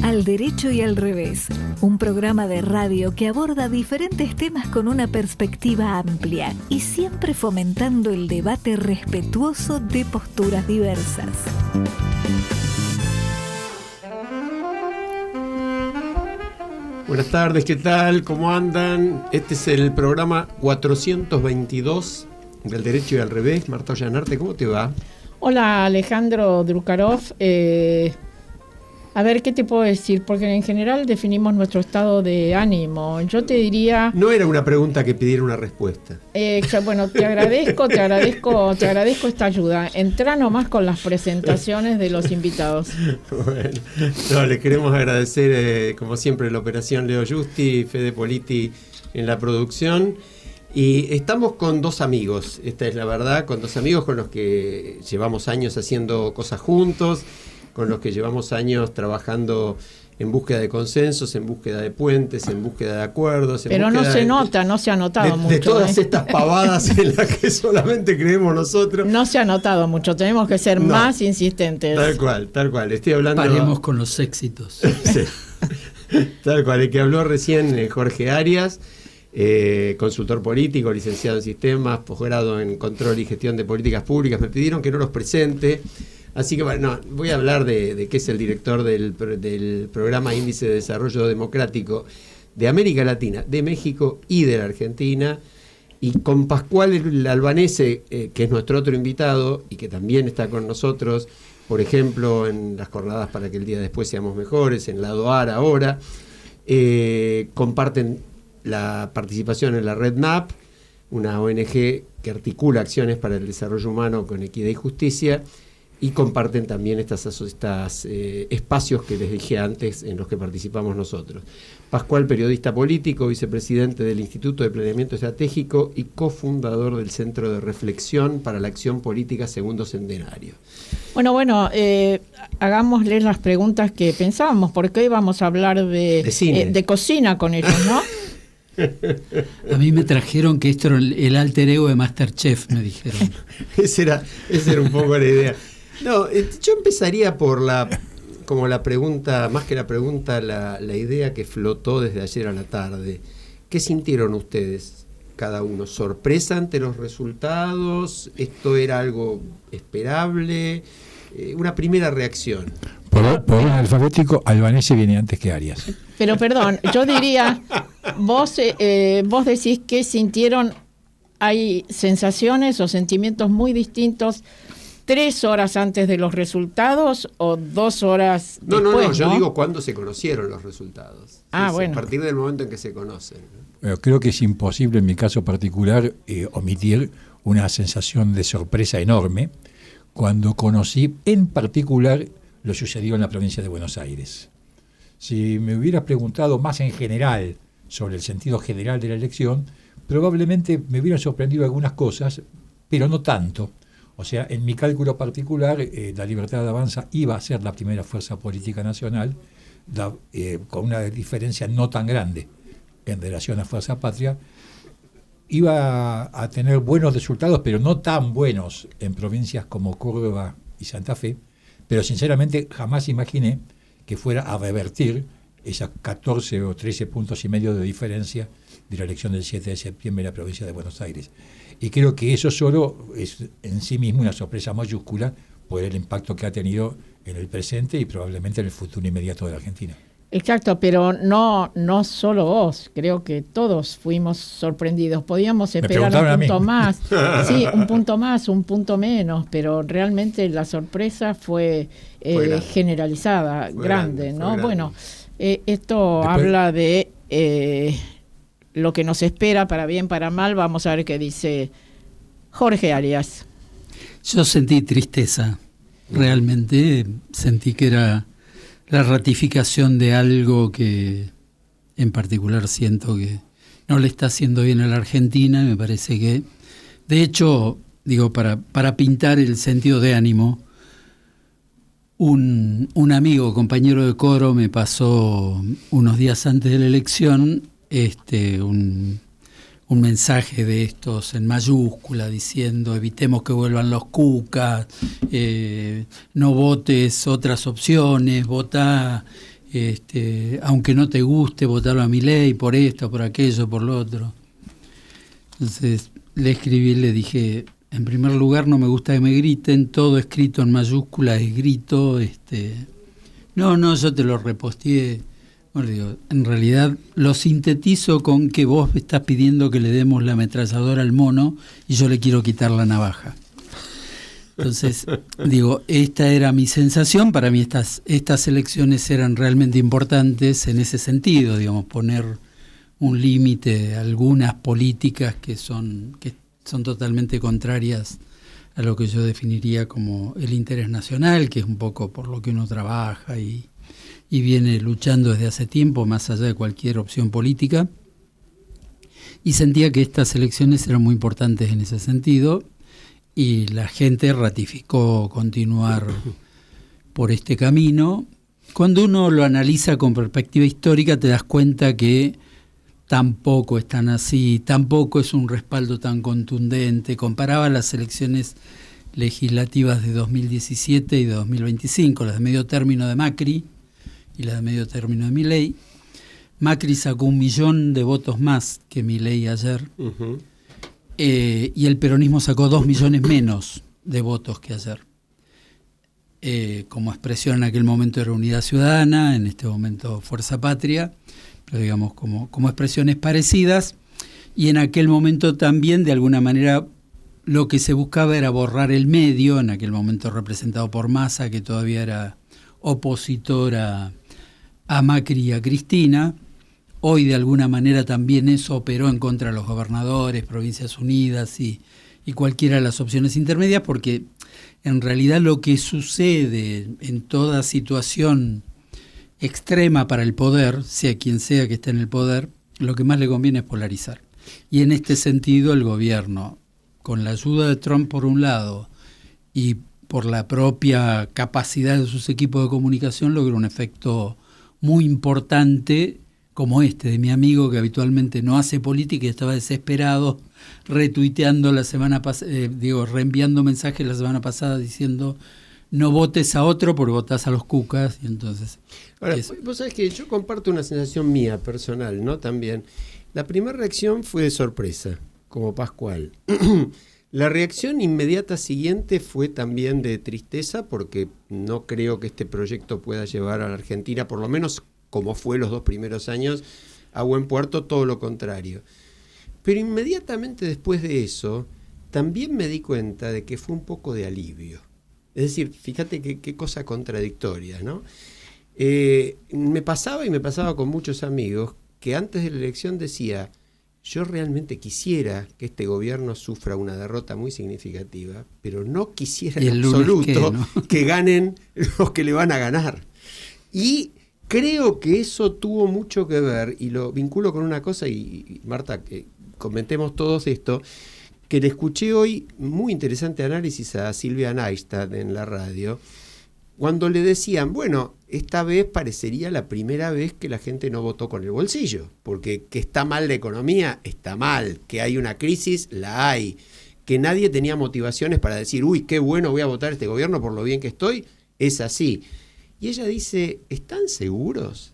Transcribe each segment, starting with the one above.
Al Derecho y al Revés, un programa de radio que aborda diferentes temas con una perspectiva amplia y siempre fomentando el debate respetuoso de posturas diversas. Buenas tardes, ¿qué tal? ¿Cómo andan? Este es el programa 422 del Derecho y al Revés. Marta Ollanarte, ¿cómo te va? Hola, Alejandro Drukarov. A ver, ¿qué te puedo decir? Porque en general definimos nuestro estado de ánimo. Yo te diría... No era una pregunta que pidiera una respuesta. Bueno, te agradezco esta ayuda. Entrá nomás con las presentaciones de los invitados. Bueno, no, les queremos agradecer, como siempre, la operación Leo Justi y Fede Politi en la producción. Y estamos con dos amigos, esta es la verdad, con dos amigos con los que llevamos años haciendo cosas juntos, con los que llevamos años trabajando en búsqueda de consensos, en búsqueda de puentes, en búsqueda de acuerdos. Pero no se nota, no se ha notado mucho. De todas estas pavadas en las que solamente creemos nosotros. No se ha notado mucho, tenemos que ser más insistentes. Tal cual. Estoy hablando... Paremos con los éxitos. Sí. Tal cual, el que habló recién, Jorge Arias, consultor político, licenciado en sistemas, posgrado en control y gestión de políticas públicas. Me pidieron que no los presente. Así que bueno, voy a hablar de qué es el director del programa Índice de Desarrollo Democrático de América Latina, de México y de la Argentina, y con Pascual Albanese, que es nuestro otro invitado y que también está con nosotros, por ejemplo, en las jornadas para que el día después seamos mejores, en Lado AR ahora, comparten la participación en la Red NAP, una ONG que articula acciones para el desarrollo humano con equidad y justicia, y comparten también estos espacios que les dije antes en los que participamos nosotros. Pascual, periodista político, vicepresidente del Instituto de Planeamiento Estratégico y cofundador del Centro de Reflexión para la Acción Política Segundo Centenario. Bueno, hagámosles las preguntas que pensábamos, porque hoy vamos a hablar de cocina con ellos, ¿no? A mí me trajeron que esto era el alter ego de MasterChef, me dijeron. Esa era un poco la idea. No, yo empezaría por la pregunta, más que la pregunta, la idea que flotó desde ayer a la tarde. ¿Qué sintieron ustedes, cada uno? ¿Sorpresa ante los resultados? ¿Esto era algo esperable? Una primera reacción. Por orden alfabético, Albanese viene antes que Arias. Pero perdón, yo diría, vos decís que sintieron, hay sensaciones o sentimientos muy distintos 3 horas antes de los resultados o 2 horas después, No, yo digo cuándo se conocieron los resultados. Bueno. A partir del momento en que se conocen. Bueno, creo que es imposible en mi caso particular omitir una sensación de sorpresa enorme cuando conocí en particular lo sucedido en la provincia de Buenos Aires. Si me hubieras preguntado más en general sobre el sentido general de la elección, probablemente me hubieran sorprendido algunas cosas, pero no tanto. O sea, en mi cálculo particular, la Libertad Avanza iba a ser la primera fuerza política nacional, con una diferencia no tan grande en relación a Fuerza Patria. Iba a tener buenos resultados, pero no tan buenos en provincias como Córdoba y Santa Fe, pero sinceramente jamás imaginé que fuera a revertir esas 14 o 13 puntos y medio de diferencia de la elección del 7 de septiembre en la provincia de Buenos Aires. Y creo que eso solo es en sí mismo una sorpresa mayúscula por el impacto que ha tenido en el presente y probablemente en el futuro inmediato de la Argentina. Exacto, pero no solo vos, creo que todos fuimos sorprendidos. Podíamos esperar un punto más, sí, un punto más, un punto menos, pero realmente la sorpresa fue generalizada, grande, ¿no? Grande. Bueno, esto habla de lo que nos espera, para bien, para mal. Vamos a ver qué dice Jorge Arias. Yo sentí tristeza, realmente sentí que era la ratificación de algo que en particular siento que no le está haciendo bien a la Argentina. Me parece que, de hecho, digo, para pintar el sentido de ánimo, un amigo, compañero de coro, me pasó unos días antes de la elección un mensaje de estos en mayúscula diciendo evitemos que vuelvan los cucas, no votes otras opciones, vota aunque no te guste, votarlo a Milei por esto, por aquello, por lo otro. Entonces le escribí, le dije, en primer lugar no me gusta que me griten, todo escrito en mayúsculas es grito. No, yo te lo reposteé. Bueno, digo, en realidad lo sintetizo con que vos estás pidiendo que le demos la ametralladora al mono y yo le quiero quitar la navaja. Entonces, digo, esta era mi sensación. Para mí estas elecciones eran realmente importantes en ese sentido, digamos, poner un límite a algunas políticas que son totalmente contrarias a lo que yo definiría como el interés nacional, que es un poco por lo que uno trabaja y viene luchando desde hace tiempo, más allá de cualquier opción política. Y sentía que estas elecciones eran muy importantes en ese sentido, y la gente ratificó continuar por este camino. Cuando uno lo analiza con perspectiva histórica, te das cuenta que tampoco es tan así, tampoco es un respaldo tan contundente. Comparaba las elecciones legislativas de 2017 y de 2025, las de medio término de Macri y las de medio término de Milei. Macri sacó 1 millón de votos más que Milei ayer. Uh-huh. Y el peronismo sacó 2 millones menos de votos que ayer. Como expresión en aquel momento era Unidad Ciudadana, en este momento Fuerza Patria, pero digamos como expresiones parecidas. Y en aquel momento también, de alguna manera, lo que se buscaba era borrar el medio, en aquel momento representado por Massa, que todavía era opositor a Macri y a Cristina. Hoy de alguna manera también eso operó en contra de los gobernadores, Provincias Unidas y cualquiera de las opciones intermedias, porque en realidad lo que sucede en toda situación extrema para el poder, sea quien sea que esté en el poder, lo que más le conviene es polarizar. Y en este sentido el gobierno, con la ayuda de Trump por un lado y por la propia capacidad de sus equipos de comunicación, logró un efecto muy importante, como de mi amigo que habitualmente no hace política y estaba desesperado, retuiteando la semana pasada, reenviando mensajes la semana pasada diciendo no votes a otro porque votás a los cucas. Y entonces, ahora, vos sabés que yo comparto una sensación mía personal, ¿no? También. La primera reacción fue de sorpresa, como Pascual. La reacción inmediata siguiente fue también de tristeza, porque no creo que este proyecto pueda llevar a la Argentina, por lo menos como fue los 2 primeros años, a buen puerto, todo lo contrario. Pero inmediatamente después de eso, también me di cuenta de que fue un poco de alivio. Es decir, fíjate qué cosa contradictoria, ¿no? Me pasaba con muchos amigos que antes de la elección decía, yo realmente quisiera que este gobierno sufra una derrota muy significativa, pero no quisiera en absoluto que ganen los que le van a ganar. Y creo que eso tuvo mucho que ver, y lo vinculo con una cosa, y Marta, que comentemos todos esto, que le escuché hoy muy interesante análisis a Silvia Neistat en la radio, cuando le decían, bueno, esta vez parecería la primera vez que la gente no votó con el bolsillo, porque que está mal la economía, está mal, que hay una crisis, la hay, que nadie tenía motivaciones para decir, uy, qué bueno, voy a votar a este gobierno por lo bien que estoy, es así. Y ella dice, ¿están seguros?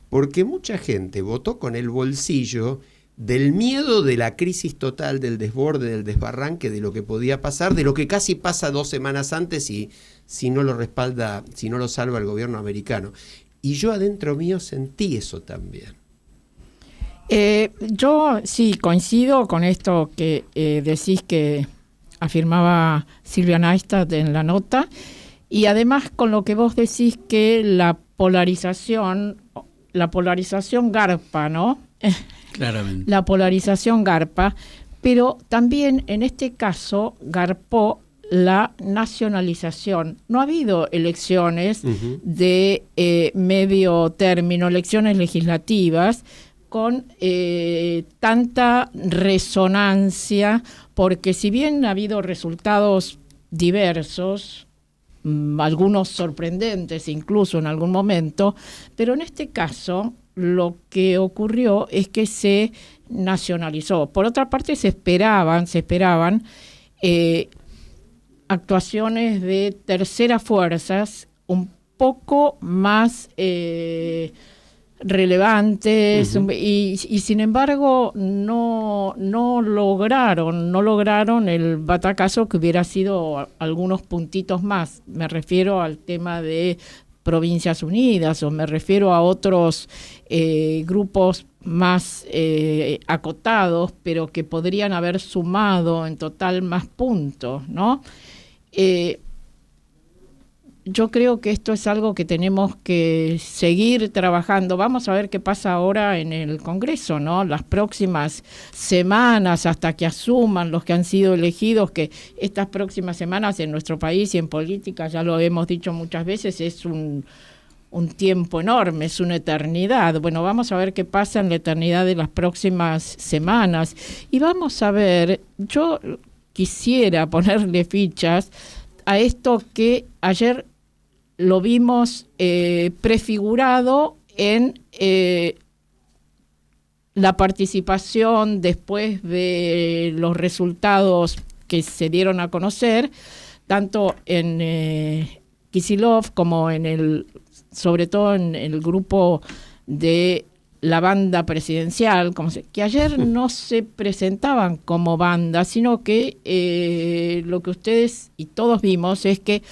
Porque mucha gente votó con el bolsillo del miedo de la crisis total, del desborde, del desbarranque, de lo que podía pasar, de lo que casi pasa 2 semanas antes si no lo respalda, si no lo salva el gobierno americano. Y yo adentro mío sentí eso también. Yo sí coincido con esto que decís que afirmaba Silvia Neistat en la nota, y además con lo que vos decís que la polarización garpa, ¿no? Claramente. La polarización garpa, pero también en este caso garpó la nacionalización. No ha habido elecciones de medio término, elecciones legislativas con tanta resonancia, porque si bien ha habido resultados diversos, algunos sorprendentes incluso en algún momento, pero en este caso lo que ocurrió es que se nacionalizó. Por otra parte, se esperaban actuaciones de terceras fuerzas un poco más relevantes, y sin embargo no lograron el batacazo que hubiera sido algunos puntitos más. Me refiero al tema de Provincias Unidas, o me refiero a otros grupos más acotados, pero que podrían haber sumado en total más puntos, ¿no? Yo creo que esto es algo que tenemos que seguir trabajando. Vamos a ver qué pasa ahora en el Congreso, ¿no? Las próximas semanas, hasta que asuman los que han sido elegidos, que estas próximas semanas en nuestro país y en política, ya lo hemos dicho muchas veces, es un tiempo enorme, es una eternidad. Bueno, vamos a ver qué pasa en la eternidad de las próximas semanas. Y vamos a ver, yo quisiera ponerle fichas a esto que ayer lo vimos prefigurado en la participación después de los resultados que se dieron a conocer, tanto en Kicillof como sobre todo en el grupo de la banda presidencial, que ayer no se presentaban como banda, sino que lo que ustedes y todos vimos es que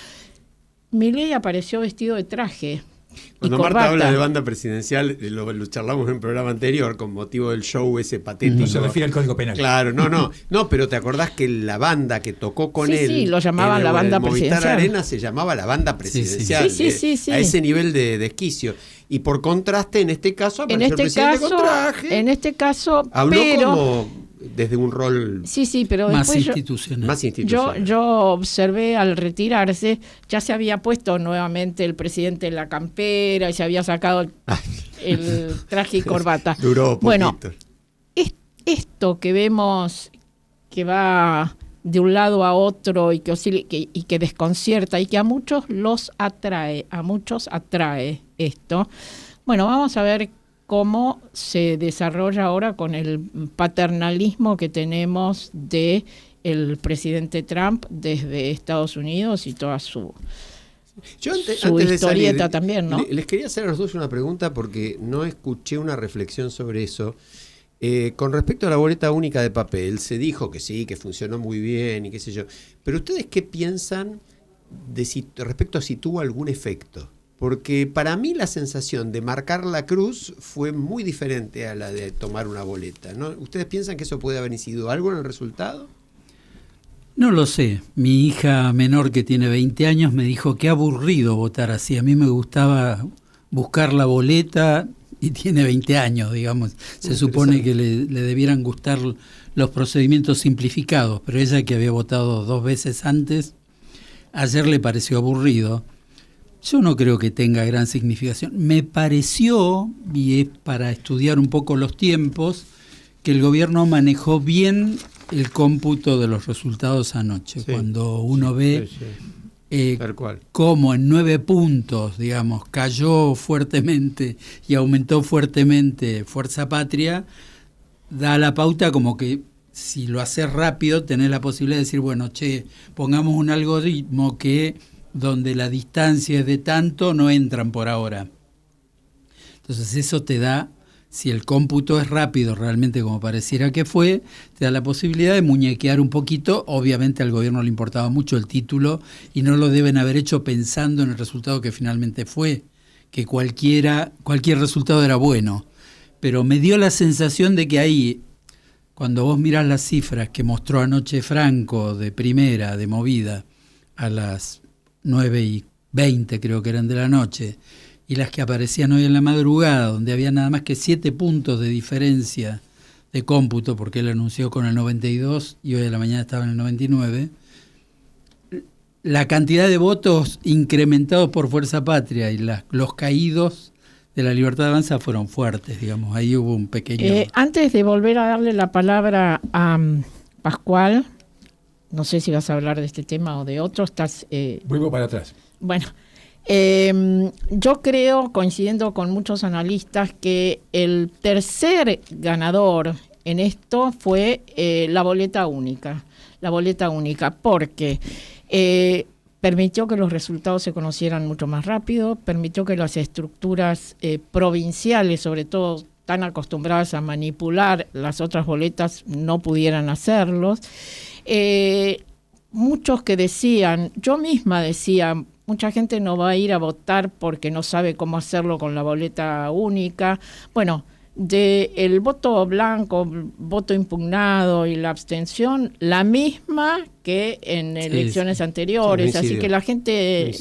Milei apareció vestido de traje. Cuando Marta habla de banda presidencial, lo charlamos en un programa anterior con motivo del show ese patético. No se refiere al Código Penal. Claro, no, pero te acordás que la banda que tocó con él, sí, lo llamaban la banda presidencial. Movistar Arena se llamaba la banda presidencial. Sí. A ese nivel de desquicio. Y por contraste, en este caso apareció el presidente con traje. En este caso, habló como desde un rol pero más institucional. Yo observé al retirarse, ya se había puesto nuevamente el presidente en la campera y se había sacado el traje y corbata. Duró poquito. Bueno, esto que vemos que va de un lado a otro y que oscila y que desconcierta y que a muchos atrae esto. Bueno, vamos a ver cómo se desarrolla ahora con el paternalismo que tenemos de el presidente Trump desde Estados Unidos y toda su historieta también, ¿no? Les quería hacer a los dos una pregunta porque no escuché una reflexión sobre eso. Con respecto a la boleta única de papel, se dijo que sí, que funcionó muy bien y qué sé yo. Pero ¿ustedes qué piensan respecto a si tuvo algún efecto? Porque para mí la sensación de marcar la cruz fue muy diferente a la de tomar una boleta, ¿no? ¿Ustedes piensan que eso puede haber incidido algo en el resultado? No lo sé. Mi hija menor, que tiene 20 años, me dijo que aburrido votar así. A mí me gustaba buscar la boleta y tiene 20 años, digamos. Se supone que le debieran gustar los procedimientos simplificados, pero ella, que había votado 2 veces antes, ayer le pareció aburrido. Yo no creo que tenga gran significación. Me pareció, y es para estudiar un poco los tiempos, que el gobierno manejó bien el cómputo de los resultados anoche. Sí. Cuando uno ve cómo en 9 puntos, digamos, cayó fuertemente y aumentó fuertemente Fuerza Patria, da la pauta como que si lo haces rápido tenés la posibilidad de decir, bueno, pongamos un algoritmo que donde la distancia es de tanto, no entran por ahora. Entonces eso te da, si el cómputo es rápido realmente como pareciera que fue, te da la posibilidad de muñequear un poquito. Obviamente al gobierno le importaba mucho el título y no lo deben haber hecho pensando en el resultado que finalmente fue, que cualquier resultado era bueno. Pero me dio la sensación de que ahí, cuando vos mirás las cifras que mostró anoche Franco de primera, de movida, a las 9:20 creo que eran de la noche, y las que aparecían hoy en la madrugada, donde había nada más que 7 puntos de diferencia de cómputo, porque él anunció con el 92 y hoy a la mañana estaba en el 99, la cantidad de votos incrementados por Fuerza Patria y los caídos de la Libertad Avanza fueron fuertes, digamos. Ahí hubo un pequeño... Antes de volver a darle la palabra a Pascual, no sé si vas a hablar de este tema o de otro, Vuelvo para atrás. Bueno, yo creo, coincidiendo con muchos analistas, que el tercer ganador en esto fue la boleta única. La boleta única, porque permitió que los resultados se conocieran mucho más rápido, permitió que las estructuras provinciales, sobre todo tan acostumbradas a manipular las otras boletas, no pudieran hacerlos. Muchos que decían, yo misma decía, mucha gente no va a ir a votar porque no sabe cómo hacerlo con la boleta única. Bueno, del voto blanco, voto impugnado y la abstención, la misma que en elecciones anteriores. Así que la gente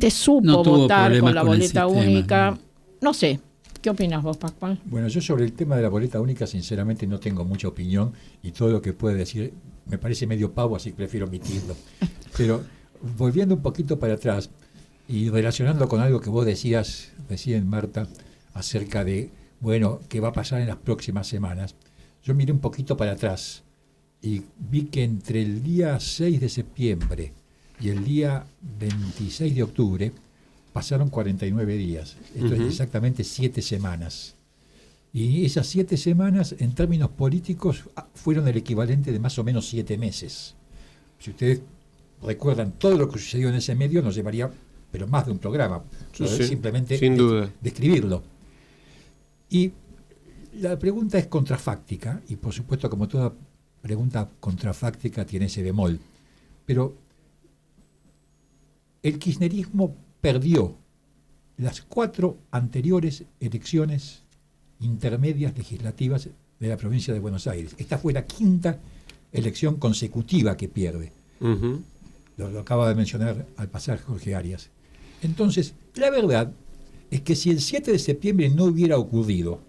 supo votar con la boleta única. No sé. ¿Qué opinas vos, Pascual? Bueno, yo sobre el tema de la boleta única, sinceramente, no tengo mucha opinión y todo lo que puede decir me parece medio pavo, así que prefiero omitirlo. Pero volviendo un poquito para atrás y relacionando con algo que vos decías recién, Marta, acerca de, bueno, qué va a pasar en las próximas semanas, yo miré un poquito para atrás y vi que entre el día 6 de septiembre y el día 26 de octubre pasaron 49 días. Esto es exactamente 7 semanas. Y esas 7 semanas, en términos políticos, fueron el equivalente de más o menos 7 meses. Si ustedes recuerdan todo lo que sucedió en ese medio, nos llevaría, pero más de un programa. Simplemente sin duda. Describirlo. Y la pregunta es contrafáctica, y por supuesto, como toda pregunta contrafáctica, tiene ese bemol. Pero el kirchnerismo perdió las 4 anteriores elecciones intermedias legislativas de la provincia de Buenos Aires. Esta fue la 5ª elección consecutiva que pierde. Lo acaba de mencionar al pasar Jorge Arias. Entonces, la verdad es que si el 7 de septiembre no hubiera ocurrido,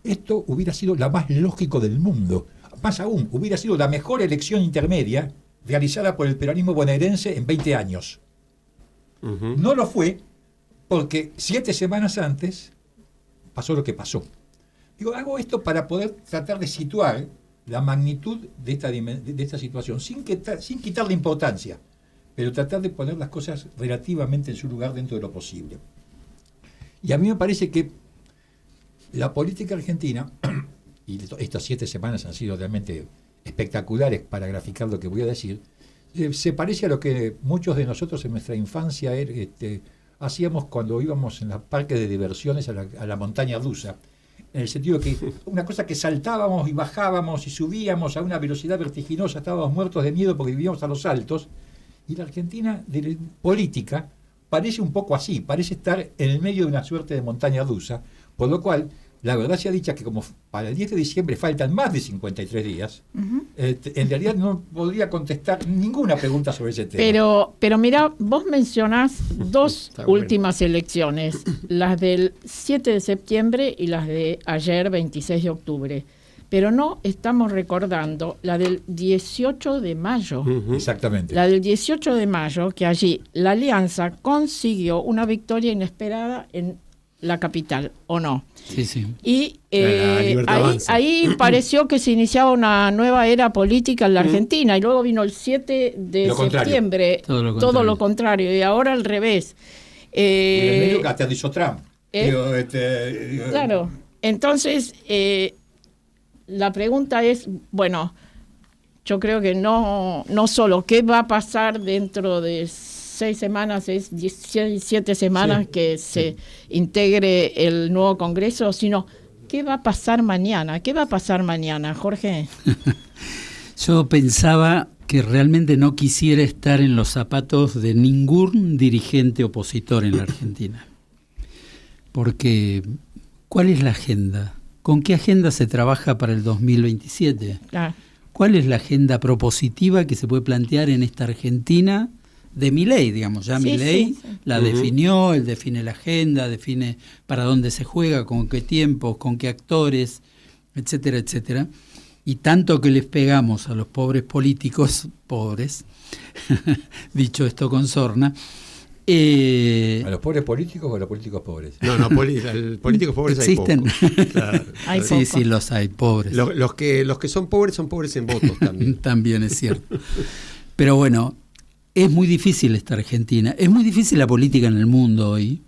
esto hubiera sido lo más lógico del mundo. Más aún, hubiera sido la mejor elección intermedia realizada por el peronismo bonaerense en 20 años. No lo fue porque 7 semanas antes pasó lo que pasó. Digo, hago esto para poder tratar de situar la magnitud de esta situación sin quitarle importancia, pero tratar de poner las cosas relativamente en su lugar dentro de lo posible. Y a mí me parece que la política argentina, y estas 7 semanas han sido realmente espectaculares para graficar lo que voy a decir, se parece a lo que muchos de nosotros en nuestra infancia hacíamos cuando íbamos en los parques de diversiones a la montaña rusa, en el sentido de que una cosa que saltábamos y bajábamos y subíamos a una velocidad vertiginosa, estábamos muertos de miedo porque vivíamos a los altos, y la Argentina política parece un poco así, parece estar en el medio de una suerte de montaña rusa, por lo cual la verdad sea dicha que como para el 10 de diciembre faltan más de 53 días, en realidad no podría contestar ninguna pregunta sobre ese tema. Pero mira, vos mencionás 2 últimas elecciones, las del 7 de septiembre y las de ayer, 26 de octubre. Pero no estamos recordando la del 18 de mayo. Exactamente. La del 18 de mayo, que allí la Alianza consiguió una victoria inesperada en la capital, ¿o no? Sí, sí. Y ahí pareció que se iniciaba una nueva era política en la Argentina, y luego vino el 7 de septiembre, todo lo contrario, y ahora al revés. Y en medio que aterrizó Trump. Claro, entonces la pregunta es, bueno, yo creo que no solo qué va a pasar dentro de 6 semanas, es 17 semanas que se integre el nuevo Congreso, sino qué va a pasar mañana. ¿Qué va a pasar mañana, Jorge? Yo pensaba que realmente no quisiera estar en los zapatos de ningún dirigente opositor en la Argentina. Porque, ¿cuál es la agenda? ¿Con qué agenda se trabaja para el 2027? ¿Cuál es la agenda propositiva que se puede plantear en esta Argentina de Milei, digamos? Ya Milei la definió, él define la agenda, define para dónde se juega, con qué tiempos, con qué actores, etcétera, etcétera. Y tanto que les pegamos a los pobres políticos, pobres, dicho esto con sorna. ¿A los pobres políticos o a los políticos pobres? No, políticos pobres ¿existen? Hay poco. Claro. Hay sí, sí, los hay, pobres. Los que son pobres en votos también. También es cierto. Pero bueno, es muy difícil esta Argentina. Es muy difícil la política en el mundo hoy.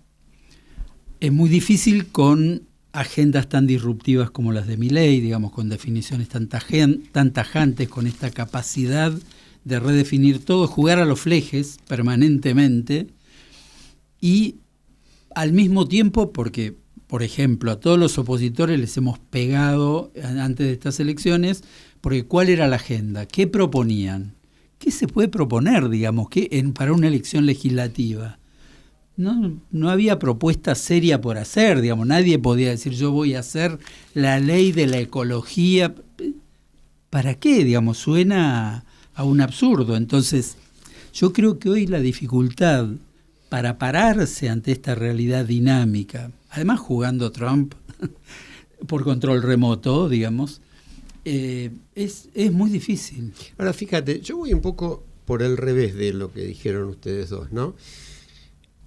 Es muy difícil con agendas tan disruptivas como las de Milei, digamos, con definiciones tan tajantes, con esta capacidad de redefinir todo, jugar a los flejes permanentemente y al mismo tiempo, porque, por ejemplo, a todos los opositores les hemos pegado antes de estas elecciones, porque ¿cuál era la agenda? ¿Qué proponían? ¿Qué se puede proponer, digamos, para una elección legislativa? No había propuesta seria por hacer, digamos, nadie podía decir yo voy a hacer la ley de la ecología. ¿Para qué? Digamos, suena a un absurdo. Entonces, yo creo que hoy la dificultad para pararse ante esta realidad dinámica, además jugando Trump por control remoto, digamos, es muy difícil. Ahora, fíjate, yo voy un poco por el revés de lo que dijeron ustedes dos, ¿no?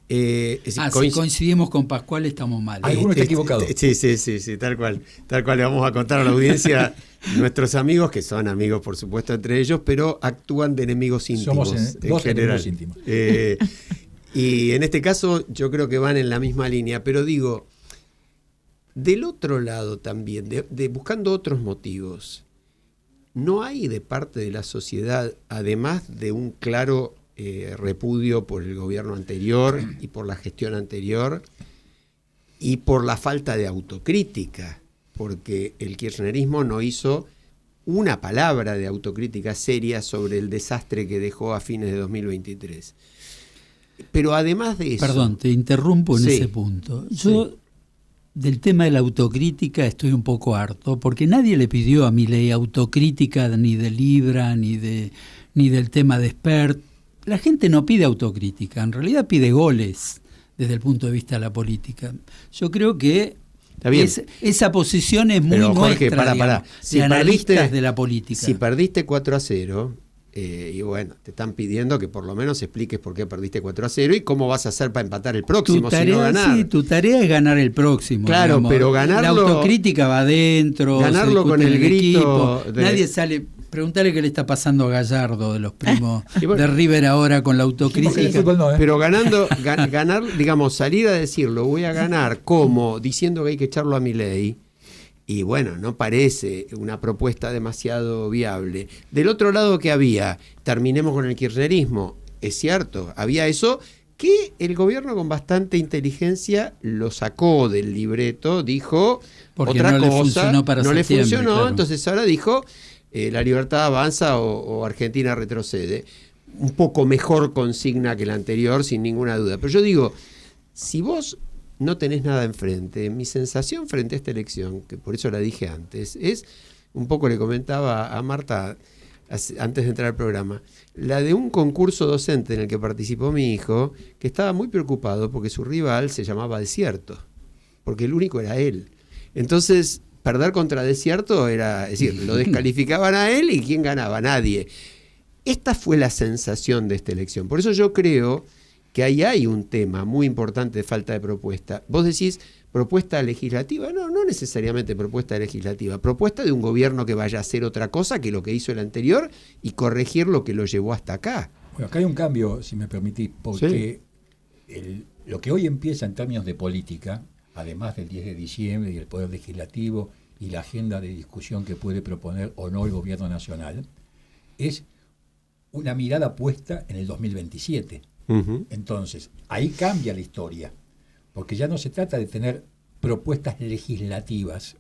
Si coincidimos con Pascual estamos mal. Alguno está equivocado. Sí, tal cual. Le vamos a contar a la audiencia nuestros amigos, que son amigos por supuesto entre ellos, pero actúan de enemigos íntimos. Somos en general. enemigos íntimos. Y en este caso yo creo que van en la misma línea, pero digo, del otro lado también, de buscando otros motivos, ¿no hay de parte de la sociedad, además de un claro repudio por el gobierno anterior y por la gestión anterior y por la falta de autocrítica? Porque el kirchnerismo no hizo una palabra de autocrítica seria sobre el desastre que dejó a fines de 2023. Pero además de eso... Perdón, te interrumpo en ese punto. Yo del tema de la autocrítica estoy un poco harto, porque nadie le pidió a Milei autocrítica ni de Libra, ni del tema de Spert. La gente no pide autocrítica, en realidad pide goles desde el punto de vista de la política. Yo creo que esa posición es muy Jorge, nuestra, pará. Si de analistas de la política. Si perdiste 4-0, y bueno, te están pidiendo que por lo menos expliques por qué perdiste 4-0 y cómo vas a hacer para empatar el próximo si no ganar. Sí, tu tarea es ganar el próximo. Claro, digamos. Pero ganarlo... La autocrítica va adentro. Ganarlo con el grito... Nadie sale... Preguntale qué le está pasando a Gallardo de los primos de River ahora con la autocrítica. Pero ganar, digamos, salir a decirlo, voy a ganar como diciendo que hay que echarlo a Milei, y bueno, no parece una propuesta demasiado viable. Del otro lado, ¿qué había? Terminemos con el kirchnerismo. Es cierto, había eso que el gobierno con bastante inteligencia lo sacó del libreto, dijo porque otra no cosa, no le funcionó, claro. Entonces ahora dijo... la libertad avanza o Argentina retrocede. Un poco mejor consigna que la anterior, sin ninguna duda. Pero yo digo, si vos no tenés nada enfrente, mi sensación frente a esta elección, que por eso la dije antes, es, un poco le comentaba a Marta antes de entrar al programa, la de un concurso docente en el que participó mi hijo, que estaba muy preocupado porque su rival se llamaba Desierto, porque el único era él. Entonces... perder contra Desierto era, es decir, lo descalificaban a él y ¿quién ganaba? Nadie. Esta fue la sensación de esta elección. Por eso yo creo que ahí hay un tema muy importante de falta de propuesta. Vos decís propuesta legislativa, no necesariamente propuesta legislativa, propuesta de un gobierno que vaya a hacer otra cosa que lo que hizo el anterior y corregir lo que lo llevó hasta acá. Bueno, acá hay un cambio, si me permitís, porque lo que hoy empieza en términos de política, además del 10 de diciembre y el Poder Legislativo y la agenda de discusión que puede proponer o no el Gobierno Nacional, es una mirada puesta en el 2027. Uh-huh. Entonces, ahí cambia la historia, porque ya no se trata de tener propuestas legislativas,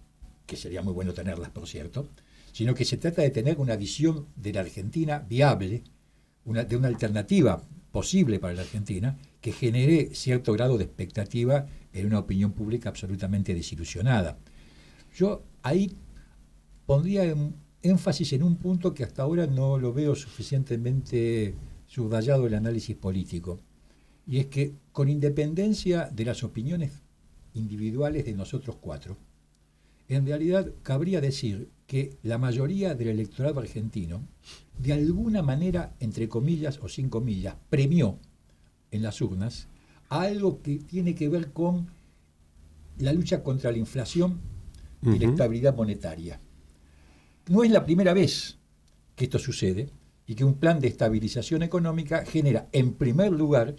que sería muy bueno tenerlas, por cierto, sino que se trata de tener una visión de la Argentina viable, de una alternativa posible para la Argentina, que genere cierto grado de expectativa en una opinión pública absolutamente desilusionada. Yo ahí pondría énfasis en un punto que hasta ahora no lo veo suficientemente subrayado el análisis político, y es que con independencia de las opiniones individuales de nosotros cuatro, en realidad cabría decir que la mayoría del electorado argentino, de alguna manera, entre comillas o sin comillas, premió en las urnas a algo que tiene que ver con la lucha contra la inflación y la estabilidad monetaria. No es la primera vez que esto sucede y que un plan de estabilización económica genera, en primer lugar,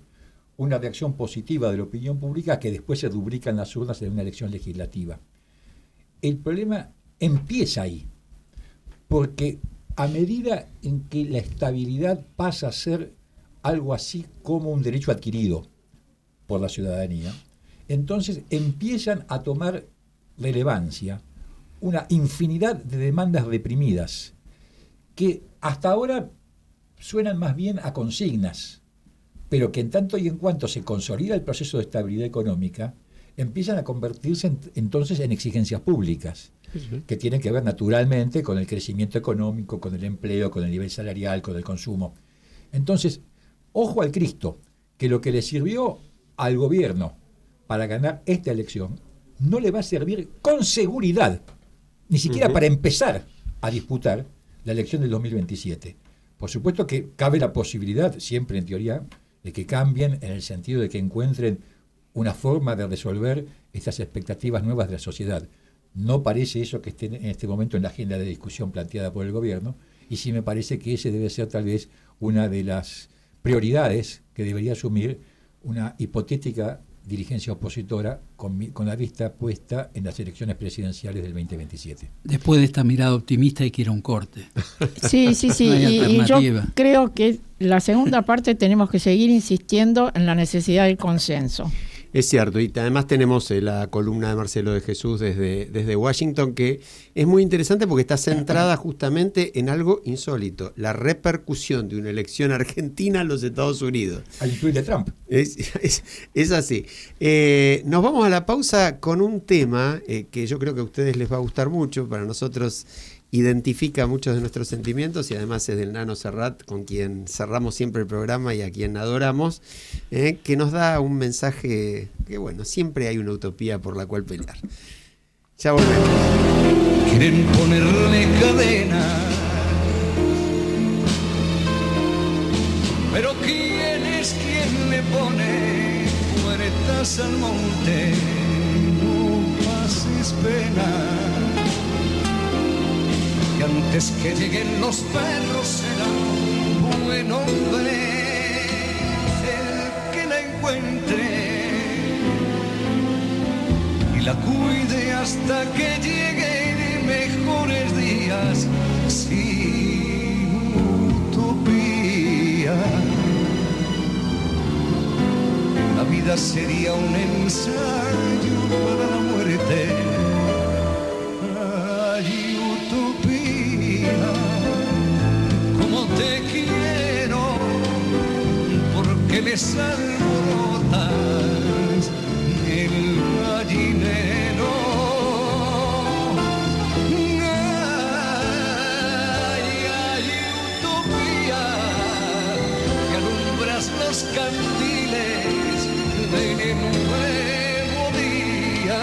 una reacción positiva de la opinión pública que después se rubrica en las urnas de una elección legislativa. El problema empieza ahí, porque a medida en que la estabilidad pasa a ser algo así como un derecho adquirido por la ciudadanía, entonces empiezan a tomar relevancia una infinidad de demandas reprimidas que hasta ahora suenan más bien a consignas, pero que en tanto y en cuanto se consolida el proceso de estabilidad económica, empiezan a convertirse entonces en exigencias públicas, que tienen que ver naturalmente con el crecimiento económico, con el empleo, con el nivel salarial, con el consumo. Entonces, ojo al Cristo, que lo que le sirvió al gobierno para ganar esta elección no le va a servir con seguridad, ni siquiera para empezar a disputar la elección del 2027. Por supuesto que cabe la posibilidad, siempre en teoría, de que cambien en el sentido de que encuentren una forma de resolver estas expectativas nuevas de la sociedad. No parece eso que esté en este momento en la agenda de discusión planteada por el gobierno, y sí me parece que ese debe ser tal vez una de las prioridades que debería asumir una hipotética dirigencia opositora con la vista puesta en las elecciones presidenciales del 2027. Después de esta mirada optimista hay que ir a un corte. Sí. y yo creo que la segunda parte tenemos que seguir insistiendo en la necesidad del consenso. Es cierto, y además tenemos la columna de Marcelo de Jesús desde Washington, que es muy interesante porque está centrada justamente en algo insólito, la repercusión de una elección argentina en los Estados Unidos. Al incluir de Trump. Es así. Nos vamos a la pausa con un tema que yo creo que a ustedes les va a gustar mucho, para nosotros identifica muchos de nuestros sentimientos y además es del Nano Serrat, con quien cerramos siempre el programa y a quien adoramos, que nos da un mensaje que, bueno, siempre hay una utopía por la cual pelear. Ya volvemos. Quieren ponerle cadena, pero ¿quién es quien le pone puertas al monte? No pases pena. Y antes que lleguen los perros será un buen hombre el que la encuentre y la cuide hasta que lleguen mejores días sin utopía. La vida sería un ensayo para la muerte. Como te quiero, porque les alborotas el gallinero. Hay utopía que alumbras los candiles de un nuevo día.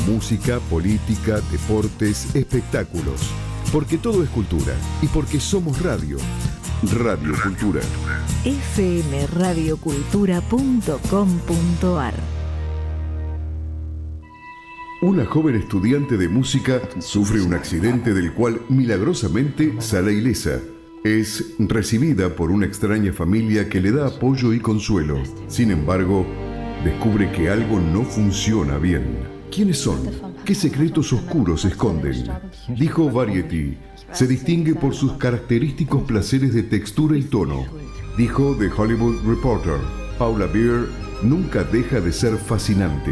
Música, política, deportes, espectáculos. Porque todo es cultura. Y porque somos radio. Radio Cultura. fmradiocultura.com.ar. Una joven estudiante de música sufre un accidente del cual milagrosamente sale ilesa. Es recibida por una extraña familia que le da apoyo y consuelo. Sin embargo, descubre que algo no funciona bien. ¿Quiénes son? ¿Qué secretos oscuros esconden? Dijo Variety, se distingue por sus característicos placeres de textura y tono. Dijo The Hollywood Reporter, Paula Beer nunca deja de ser fascinante.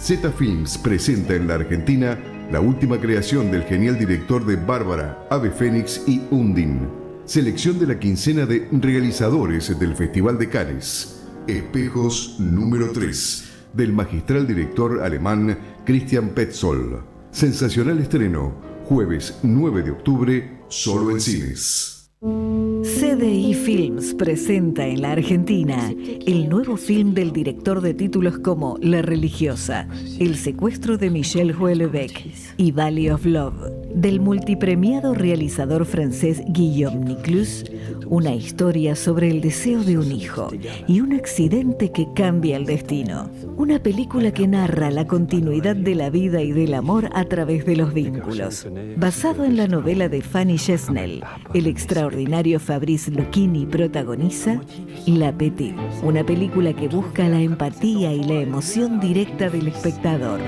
Zeta Films presenta en la Argentina la última creación del genial director de Bárbara, Ave Fénix y Undine. Selección de la quincena de realizadores del Festival de Cannes. Espejos número 3. Del magistral director alemán Christian Petzold. Sensacional estreno, jueves 9 de octubre, solo en cines. CDI Films presenta en la Argentina el nuevo film del director de títulos como La Religiosa, El secuestro de Michel Houellebecq y Valley of Love, del multipremiado realizador francés Guillaume Niclus, una historia sobre el deseo de un hijo y un accidente que cambia el destino. Una película que narra la continuidad de la vida y del amor a través de los vínculos. Basado en la novela de Fanny Chesnel, el extraordinario Fabrice Lucchini protagoniza La Petite, una película que busca la empatía y la emoción directa del espectador.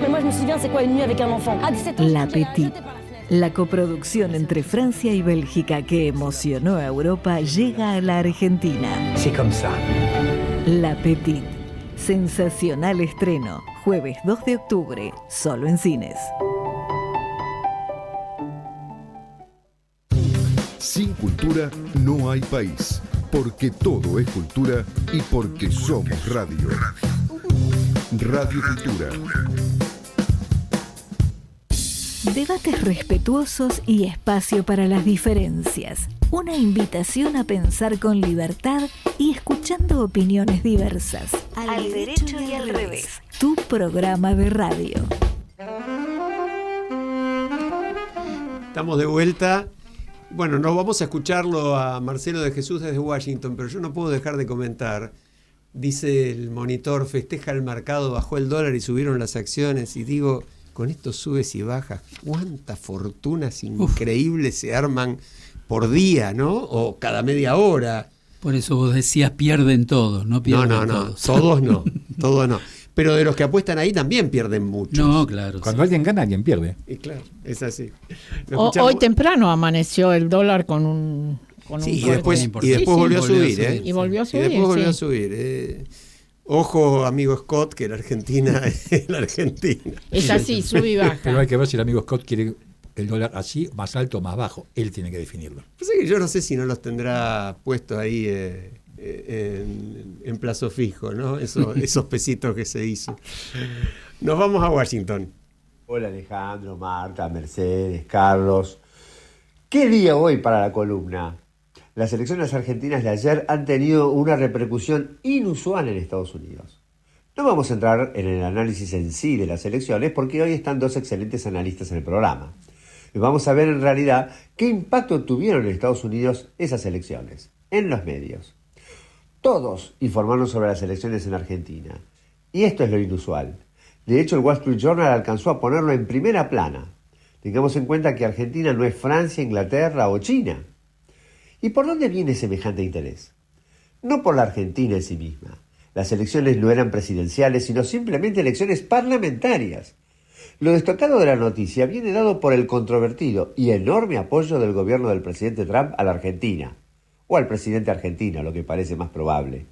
La Petite, la coproducción entre Francia y Bélgica que emocionó a Europa, llega a la Argentina. La Petite, sensacional estreno, jueves 2 de octubre, solo en cines. Sin cultura no hay país, porque todo es cultura y porque somos radio. Radio Cultura. Debates respetuosos y espacio para las diferencias. Una invitación a pensar con libertad y escuchando opiniones diversas. Al derecho y al revés. Tu programa de radio. Estamos de vuelta. Bueno, nos vamos a escucharlo a Marcelo de Jesús desde Washington, pero yo no puedo dejar de comentar. Dice el monitor, festeja el mercado, bajó el dólar y subieron las acciones. Y digo, con estos subes y bajas, cuántas fortunas increíbles se arman por día, ¿no? O cada media hora. Por eso vos decías pierden todos, no pierden todos. Todos no. Pero de los que apuestan ahí también pierden muchos. No, claro. Cuando alguien gana, alguien pierde. Y claro, es así. Hoy temprano amaneció el dólar con un y después volvió a subir. Y volvió a subir. Y después volvió a subir. Ojo, amigo Scott, que la Argentina es la Argentina. Es así, sube y baja. Pero hay que ver si el amigo Scott quiere el dólar así, más alto o más bajo. Él tiene que definirlo. Pues es que yo no sé si no los tendrá puestos ahí en plazo fijo, ¿no? Esos pesitos que se hizo. Nos vamos a Washington. Hola Alejandro, Marta, Mercedes, Carlos. ¿Qué día hoy para la columna? Las elecciones argentinas de ayer han tenido una repercusión inusual en Estados Unidos. No vamos a entrar en el análisis en sí de las elecciones porque hoy están dos excelentes analistas en el programa. Y vamos a ver en realidad qué impacto tuvieron en Estados Unidos esas elecciones, en los medios. Todos informaron sobre las elecciones en Argentina. Y esto es lo inusual. De hecho, el Wall Street Journal alcanzó a ponerlo en primera plana. Tengamos en cuenta que Argentina no es Francia, Inglaterra o China. ¿Y por dónde viene semejante interés? No por la Argentina en sí misma. Las elecciones no eran presidenciales, sino simplemente elecciones parlamentarias. Lo destacado de la noticia viene dado por el controvertido y enorme apoyo del gobierno del presidente Trump a la Argentina, o al presidente argentino, lo que parece más probable,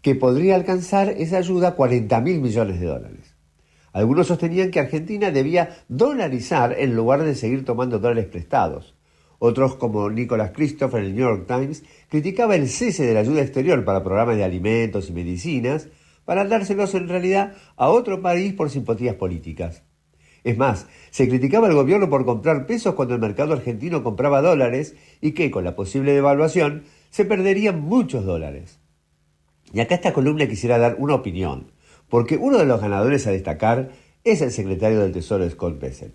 que podría alcanzar esa ayuda $40.000 millones. Algunos sostenían que Argentina debía dolarizar en lugar de seguir tomando dólares prestados. Otros, como Nicholas Kristof en el New York Times, criticaba el cese de la ayuda exterior para programas de alimentos y medicinas para dárselos en realidad a otro país por simpatías políticas. Es más, se criticaba al gobierno por comprar pesos cuando el mercado argentino compraba dólares y que, con la posible devaluación, se perderían muchos dólares. Y acá esta columna quisiera dar una opinión, porque uno de los ganadores a destacar es el secretario del Tesoro Scott Bessent.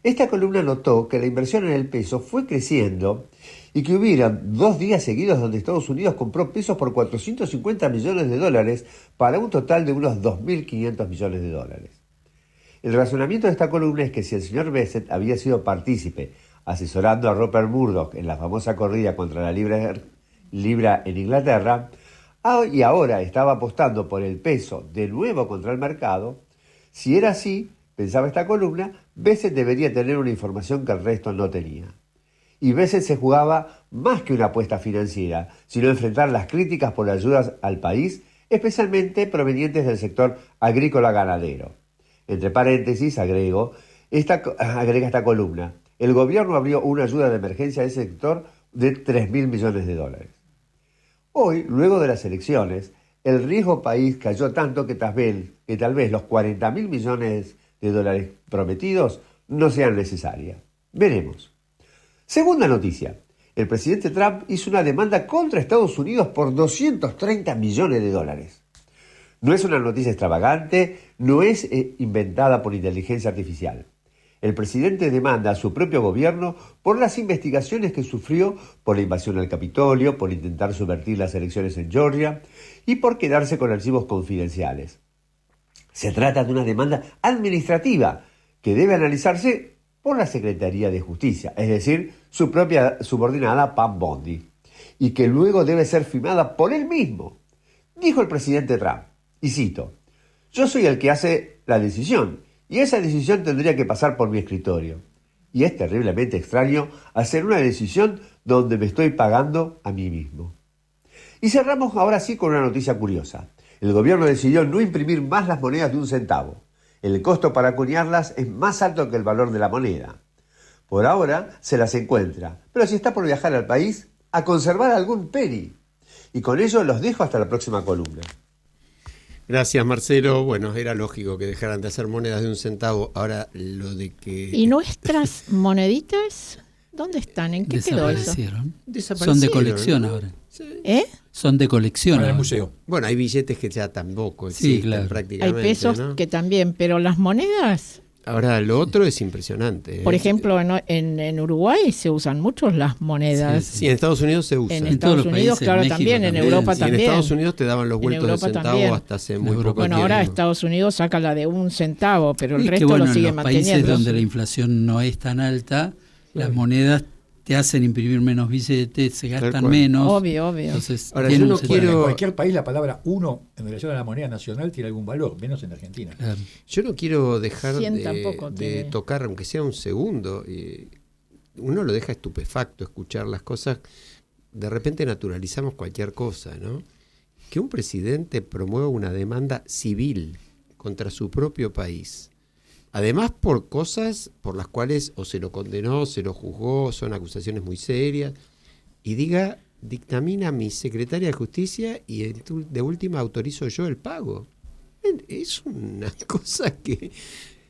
Esta columna notó que la inversión en el peso fue creciendo y que hubieran 2 días seguidos donde Estados Unidos compró pesos por $450 millones para un total de unos $2.500 millones. El razonamiento de esta columna es que si el señor Bessent había sido partícipe asesorando a Rupert Murdoch en la famosa corrida contra la libra en Inglaterra y ahora estaba apostando por el peso de nuevo contra el mercado, si era así, pensaba esta columna, Bessent debería tener una información que el resto no tenía. Y Bessent se jugaba más que una apuesta financiera, sino enfrentar las críticas por ayudas al país, especialmente provenientes del sector agrícola-ganadero. Entre paréntesis, agrega esta columna. El gobierno abrió una ayuda de emergencia a ese sector de $3.000 millones. Hoy, luego de las elecciones, el riesgo país cayó tanto que tal vez los $40.000 millones prometidos no sean necesarias. Veremos. Segunda noticia. El presidente Trump hizo una demanda contra Estados Unidos por $230 millones. No es una noticia extravagante, no es inventada por inteligencia artificial. El presidente demanda a su propio gobierno por las investigaciones que sufrió por la invasión al Capitolio, por intentar subvertir las elecciones en Georgia y por quedarse con archivos confidenciales. Se trata de una demanda administrativa que debe analizarse por la Secretaría de Justicia, es decir, su propia subordinada Pam Bondi, y que luego debe ser firmada por él mismo. Dijo el presidente Trump, y cito, «Yo soy el que hace la decisión, y esa decisión tendría que pasar por mi escritorio. Y es terriblemente extraño hacer una decisión donde me estoy pagando a mí mismo». Y cerramos ahora sí con una noticia curiosa. El gobierno decidió no imprimir más las monedas de 1 centavo. El costo para acuñarlas es más alto que el valor de la moneda. Por ahora se las encuentra, pero si está por viajar al país, a conservar algún penny. Y con ello los dejo hasta la próxima columna. Gracias, Marcelo. Bueno, era lógico que dejaran de hacer monedas de 1 centavo. Ahora lo de que... ¿Y nuestras moneditas? ¿Dónde están? ¿En qué quedó eso? Desaparecieron. Son de colección ahora. Sí. Son de colección. En el museo. Bueno, hay billetes que ya tampoco existen, claro. prácticamente. Hay pesos, ¿no?, que también, pero las monedas... Ahora, lo otro es impresionante. Por ejemplo, en Uruguay se usan mucho las monedas. Sí, en Estados Unidos se usan. En Estados Unidos, claro, México también, en Europa y también. En Estados Unidos te daban los vueltos de centavo también. hasta hace muy poco tiempo. Bueno, ahora Estados Unidos saca la de 1 centavo, pero el y resto lo sigue en los manteniendo. países donde la inflación no es tan alta, las monedas te hacen imprimir menos billetes, se gastan menos. Obvio. Entonces, ahora, yo no quiero... En cualquier país la palabra uno en relación a la moneda nacional tiene algún valor, menos en Argentina. Claro. Yo no quiero dejar de tocar, aunque sea un segundo. Uno lo deja estupefacto escuchar las cosas. De repente naturalizamos cualquier cosa, ¿no? Que un presidente promueva una demanda civil contra su propio país. Además, por cosas por las cuales o se lo condenó, se lo juzgó, son acusaciones muy serias, y diga, dictamina mi secretaria de Justicia y de última autorizo yo el pago. Es una cosa que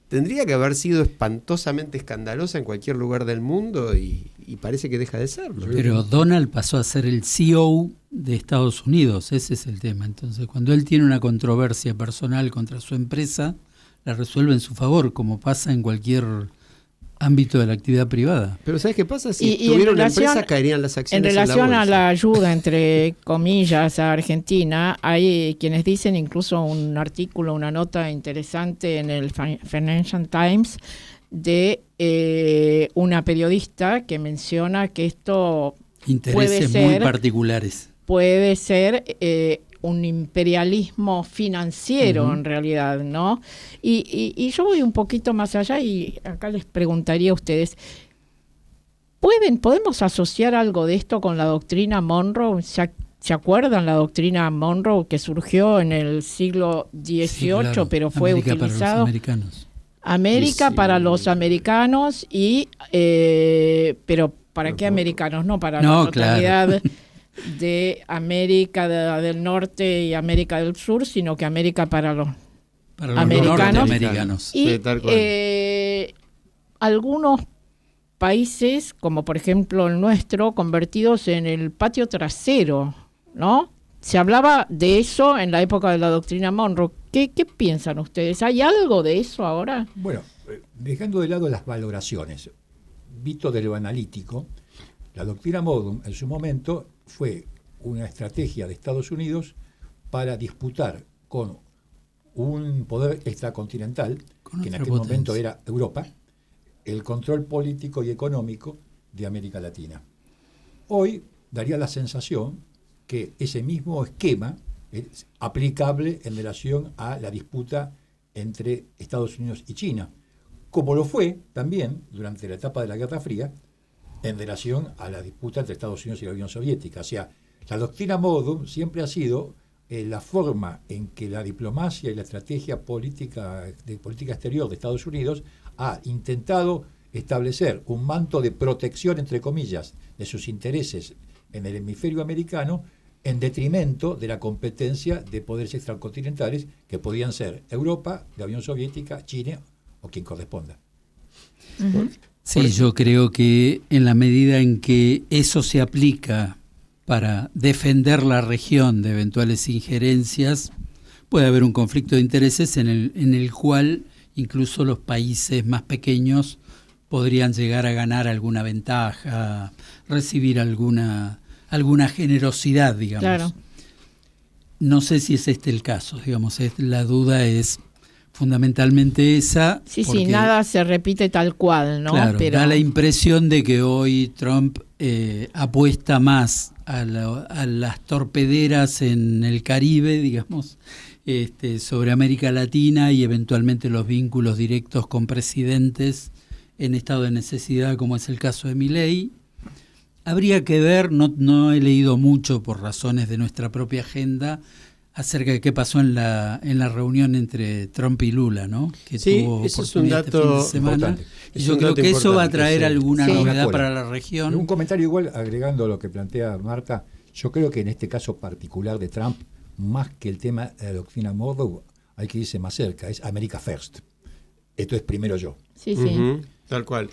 tendría que haber sido espantosamente escandalosa en cualquier lugar del mundo y parece que deja de serlo. Pero Donald pasó a ser el CEO de Estados Unidos, ese es el tema. Entonces, cuando él tiene una controversia personal contra su empresa, la resuelve en su favor, como pasa en cualquier ámbito de la actividad privada. Pero ¿sabes qué pasa? Si tuviera una empresa, caerían las acciones en relación en la bolsa. A la ayuda, entre comillas, a Argentina, hay quienes dicen, incluso un artículo, una nota interesante en el Financial Times de una periodista que menciona que esto intereses muy particulares. Puede ser un imperialismo financiero en realidad, ¿no? Y yo voy un poquito más allá y acá les preguntaría a ustedes, ¿podemos asociar algo de esto con la doctrina Monroe? ¿Se acuerdan la doctrina Monroe que surgió en el siglo XVIII, sí, claro, pero fue América utilizado? Para los americanos. América para los americanos y pero ¿para qué americanos? No, para la totalidad de América del Norte y América del Sur, sino que América para los americanos. Y algunos países, como por ejemplo el nuestro, convertidos en el patio trasero, ¿no? Se hablaba de eso en la época de la doctrina Monroe. ¿Qué piensan ustedes? ¿Hay algo de eso ahora? Bueno, dejando de lado las valoraciones, visto de lo analítico, la doctrina Monroe en su momento fue una estrategia de Estados Unidos para disputar con un poder extracontinental, que en aquel momento era Europa, el control político y económico de América Latina. Hoy daría la sensación que ese mismo esquema es aplicable en relación a la disputa entre Estados Unidos y China, como lo fue también durante la etapa de la Guerra Fría en relación a la disputa entre Estados Unidos y la Unión Soviética. O sea, la doctrina Monroe siempre ha sido la forma en que la diplomacia y la estrategia política exterior de Estados Unidos ha intentado establecer un manto de protección, entre comillas, de sus intereses en el hemisferio americano, en detrimento de la competencia de poderes extracontinentales que podían ser Europa, la Unión Soviética, China o quien corresponda. Uh-huh. Sí, yo creo que en la medida en que eso se aplica para defender la región de eventuales injerencias, puede haber un conflicto de intereses en el cual incluso los países más pequeños podrían llegar a ganar alguna ventaja, recibir alguna generosidad, digamos. Claro. No sé si es este el caso, digamos, la duda es fundamentalmente esa. Sí, nada se repite tal cual, ¿no? Claro, pero da la impresión de que hoy Trump apuesta más a las torpederas en el Caribe, digamos, sobre América Latina y eventualmente los vínculos directos con presidentes en estado de necesidad, como es el caso de Milei. Habría que ver, no he leído mucho por razones de nuestra propia agenda acerca de qué pasó en la reunión entre Trump y Lula, ¿no? Que tuvo ese es oportunidad un dato este fin de semana. Y yo creo que eso va a traer alguna novedad para la región. Un comentario igual, agregando lo que plantea Marta, yo creo que en este caso particular de Trump, más que el tema de la doctrina Monroe, hay que irse más cerca, es America First. Esto es primero yo. Sí. Tal cual.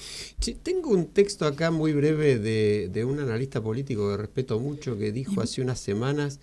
Tengo un texto acá muy breve de un analista político que respeto mucho, que dijo hace unas semanas: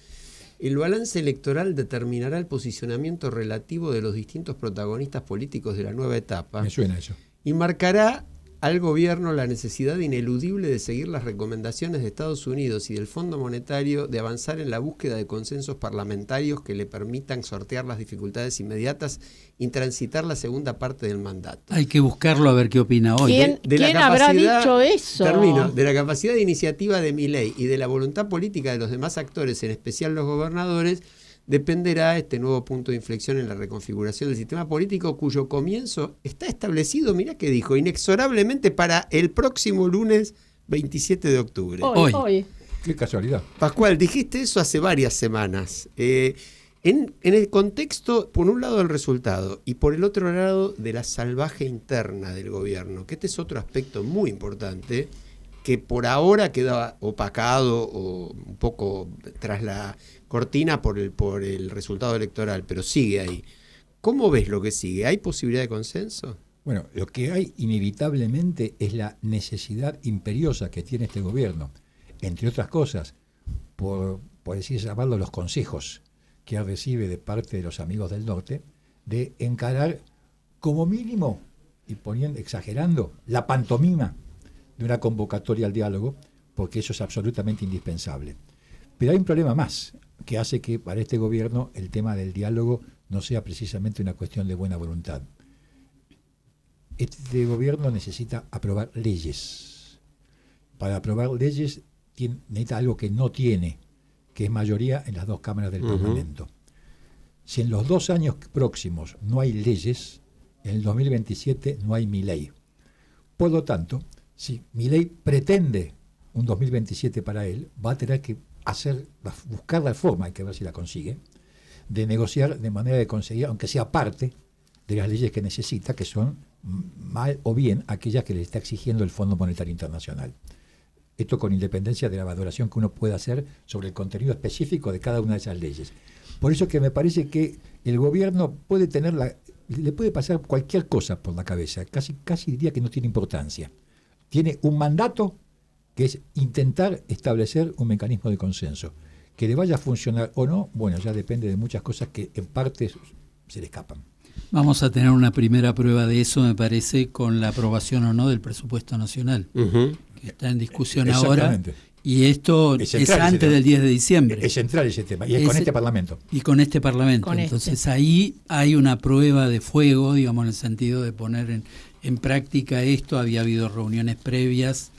el balance electoral determinará el posicionamiento relativo de los distintos protagonistas políticos de la nueva etapa. Me suena eso. Y marcará al gobierno la necesidad ineludible de seguir las recomendaciones de Estados Unidos y del Fondo Monetario de avanzar en la búsqueda de consensos parlamentarios que le permitan sortear las dificultades inmediatas y transitar la segunda parte del mandato. Hay que buscarlo a ver qué opina hoy. ¿Quién habrá dicho eso? Termino. De la capacidad de iniciativa de Milei y de la voluntad política de los demás actores, en especial los gobernadores, dependerá este nuevo punto de inflexión en la reconfiguración del sistema político, cuyo comienzo está establecido, mirá que dijo, inexorablemente para el próximo lunes 27 de octubre. Hoy. Qué casualidad. Pascual, dijiste eso hace varias semanas. En el contexto, por un lado, del resultado y por el otro lado, de la salvaje interna del gobierno, que este es otro aspecto muy importante, que por ahora queda opacado o un poco tras la cortina por el resultado electoral, pero sigue ahí. ¿Cómo ves lo que sigue? ¿Hay posibilidad de consenso? Bueno, lo que hay inevitablemente es la necesidad imperiosa que tiene este gobierno, entre otras cosas, por decir, llamarlo los consejos que recibe de parte de los amigos del norte, de encarar como mínimo, y exagerando, la pantomima de una convocatoria al diálogo, porque eso es absolutamente indispensable. Pero hay un problema más, que hace que para este gobierno el tema del diálogo no sea precisamente una cuestión de buena voluntad. Este gobierno necesita aprobar leyes. Para aprobar leyes necesita algo que no tiene, que es mayoría en las dos cámaras del Parlamento. Si en los 2 años próximos no hay leyes, en el 2027 no hay Milei. Por lo tanto, si Milei pretende un 2027 para él, va a tener que buscar la forma, hay que ver si la consigue, de negociar de manera de conseguir, aunque sea parte de las leyes que necesita, que son mal o bien aquellas que le está exigiendo el Fondo Monetario Internacional. Esto con independencia de la valoración que uno pueda hacer sobre el contenido específico de cada una de esas leyes. Por eso que me parece que el gobierno le puede pasar cualquier cosa por la cabeza, casi diría que no tiene importancia. Tiene un mandato que es intentar establecer un mecanismo de consenso. Que le vaya a funcionar o no, bueno, ya depende de muchas cosas que en parte se le escapan. Vamos a tener una primera prueba de eso, me parece, con la aprobación o no del presupuesto nacional, que está en discusión ahora. Y esto es antes del 10 de diciembre. Es central ese tema, y es con este Parlamento. Y con este Parlamento. Entonces ahí hay una prueba de fuego, digamos, en el sentido de poner en práctica esto. Había habido reuniones previas,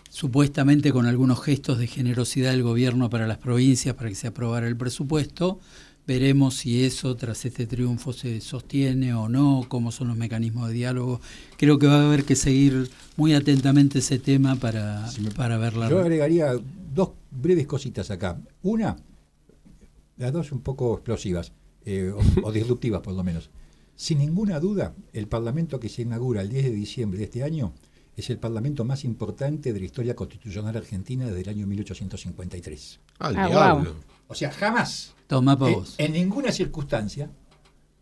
supuestamente con algunos gestos de generosidad del gobierno para las provincias para que se aprobara el presupuesto. Veremos si eso tras este triunfo se sostiene o no, cómo son los mecanismos de diálogo. Creo que va a haber que seguir muy atentamente ese tema para verla. Yo agregaría 2 breves cositas acá. Una, las dos un poco explosivas, o disruptivas por lo menos. Sin ninguna duda, el Parlamento que se inaugura el 10 de diciembre de este año es el Parlamento más importante de la historia constitucional argentina desde el año 1853. Diablo. O sea, jamás, en ninguna circunstancia,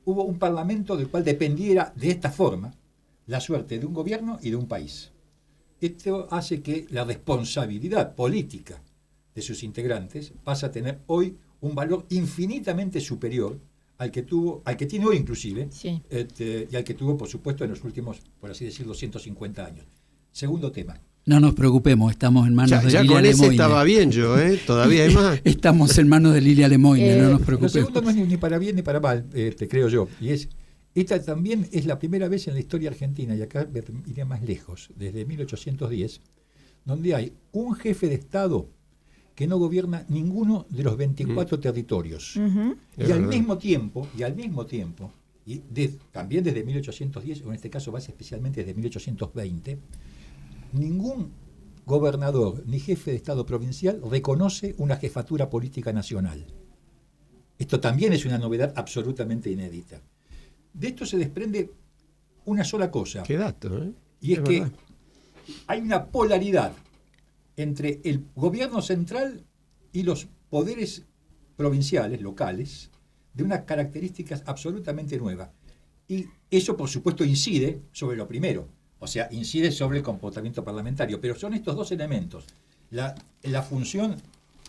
hubo un Parlamento del cual dependiera de esta forma la suerte de un gobierno y de un país. Esto hace que la responsabilidad política de sus integrantes pase a tener hoy un valor infinitamente superior al que tiene hoy inclusive, sí. Y al que tuvo, por supuesto, en los últimos, por así decirlo, 150 años. Segundo tema. No nos preocupemos, estamos en manos de Lilia Lemoyne. Ya con ese estaba bien yo, todavía hay más. Estamos en manos de Lilia Lemoyne, no nos preocupemos. Lo segundo no es ni para bien ni para mal, creo yo, y esta también es la primera vez en la historia argentina, y acá iré más lejos, desde 1810, donde hay un jefe de Estado que no gobierna ninguno de los 24 territorios. Uh-huh. Y al mismo tiempo, también desde 1810, o en este caso más especialmente desde 1820, ningún gobernador ni jefe de Estado provincial reconoce una jefatura política nacional. Esto también es una novedad absolutamente inédita. De esto se desprende una sola cosa. Qué dato, ¿eh? Y es que hay una polaridad entre el gobierno central y los poderes provinciales, locales, de unas características absolutamente nuevas. Y eso, por supuesto, incide sobre lo primero, o sea, incide sobre el comportamiento parlamentario, pero son estos dos elementos, la función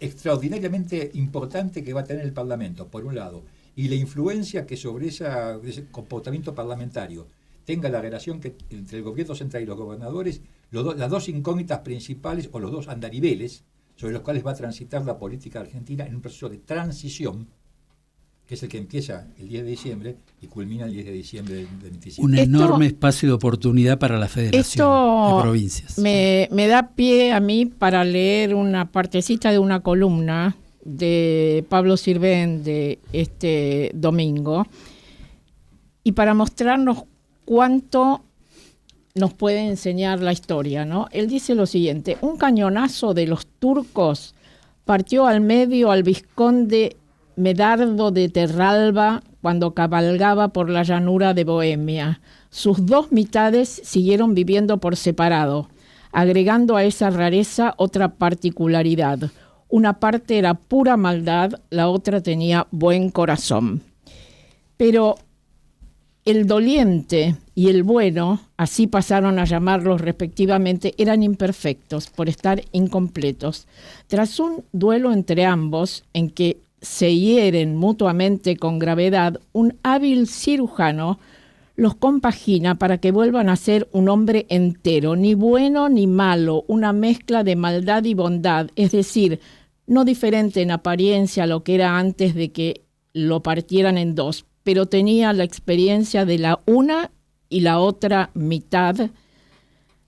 extraordinariamente importante que va a tener el Parlamento, por un lado, y la influencia que sobre ese comportamiento parlamentario tenga la relación entre el gobierno central y los gobernadores, las dos incógnitas principales o los dos andariveles sobre los cuales va a transitar la política argentina en un proceso de transición, que es el que empieza el 10 de diciembre y culmina el 10 de diciembre del 25. Un enorme espacio de oportunidad para la Federación de Provincias. Me da pie a mí para leer una partecita de una columna de Pablo Sirven de este domingo, y para mostrarnos cuánto nos puede enseñar la historia, ¿no? Él dice lo siguiente: un cañonazo de los turcos partió al medio al vizconde Medardo de Terralba cuando cabalgaba por la llanura de Bohemia. Sus dos mitades siguieron viviendo por separado, agregando a esa rareza otra particularidad. Una parte era pura maldad, la otra tenía buen corazón. Pero el doliente y el bueno, así pasaron a llamarlos respectivamente, eran imperfectos por estar incompletos. Tras un duelo entre ambos, en que se hieren mutuamente con gravedad, un hábil cirujano los compagina para que vuelvan a ser un hombre entero, ni bueno ni malo, una mezcla de maldad y bondad, es decir, no diferente en apariencia a lo que era antes de que lo partieran en dos, pero tenía la experiencia de la una y la otra mitad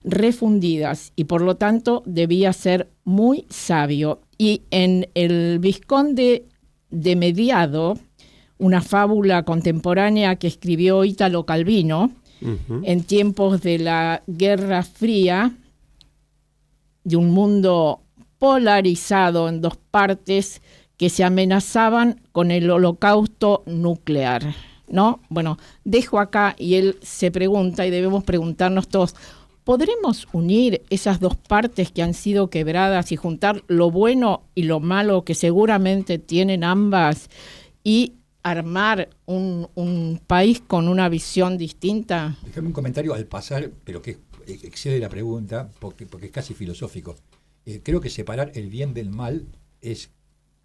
refundidas, y por lo tanto debía ser muy sabio. Y en El Vizconde de Mediado, una fábula contemporánea que escribió Ítalo Calvino, en tiempos de la Guerra Fría, de un mundo polarizado en dos partes que se amenazaban con el holocausto nuclear, ¿no? Bueno, dejo acá, y él se pregunta, y debemos preguntarnos todos, ¿podremos unir esas dos partes que han sido quebradas y juntar lo bueno y lo malo que seguramente tienen ambas y armar un país con una visión distinta? Déjame un comentario al pasar, pero que excede la pregunta, porque es casi filosófico. Creo que separar el bien del mal es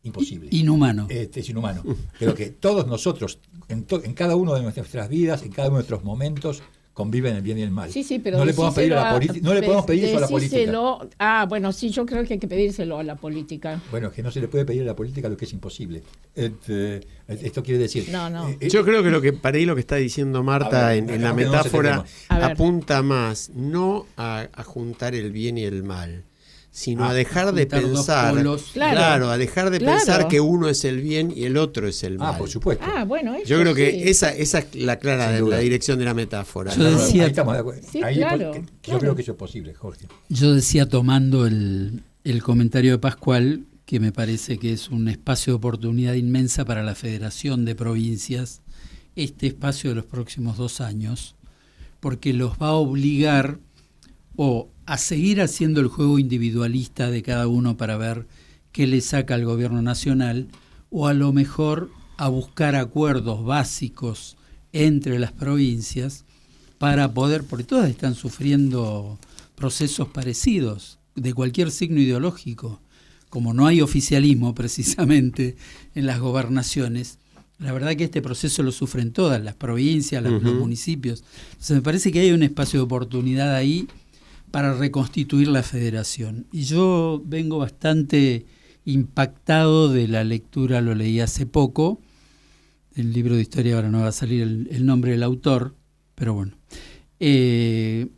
imposible. Inhumano. Es inhumano. Creo que todos nosotros, en cada uno de nuestras vidas, en cada uno de nuestros momentos, conviven el bien y el mal. Sí, pero no le podemos pedir eso a la política. Bueno, sí, yo creo que hay que pedírselo a la política. Bueno, es que no se le puede pedir a la política lo que es imposible. Esto quiere decir... No. Yo creo que lo que está diciendo Marta en la metáfora apunta más no a juntar el bien y el mal, sino a dejar de pensar, a dejar de pensar que uno es el bien y el otro es el mal. Por supuesto. Bueno, yo creo que esa es la clara de la dirección de la metáfora. Yo decía, ahí estamos de acuerdo. Yo creo que eso es posible, Jorge. Yo decía, tomando el comentario de Pascual, que me parece que es un espacio de oportunidad inmensa para la Federación de Provincias, este espacio de los próximos 2 años, porque los va a obligar a seguir haciendo el juego individualista de cada uno para ver qué le saca al gobierno nacional, o a lo mejor a buscar acuerdos básicos entre las provincias para poder, porque todas están sufriendo procesos parecidos de cualquier signo ideológico. Como no hay oficialismo precisamente en las gobernaciones, La verdad que este proceso lo sufren todas las provincias, los municipios. Entonces me parece que hay un espacio de oportunidad ahí para reconstituir la federación. Y yo vengo bastante impactado de la lectura, lo leí hace poco, el libro de historia, ahora no va a salir el nombre del autor, pero bueno, que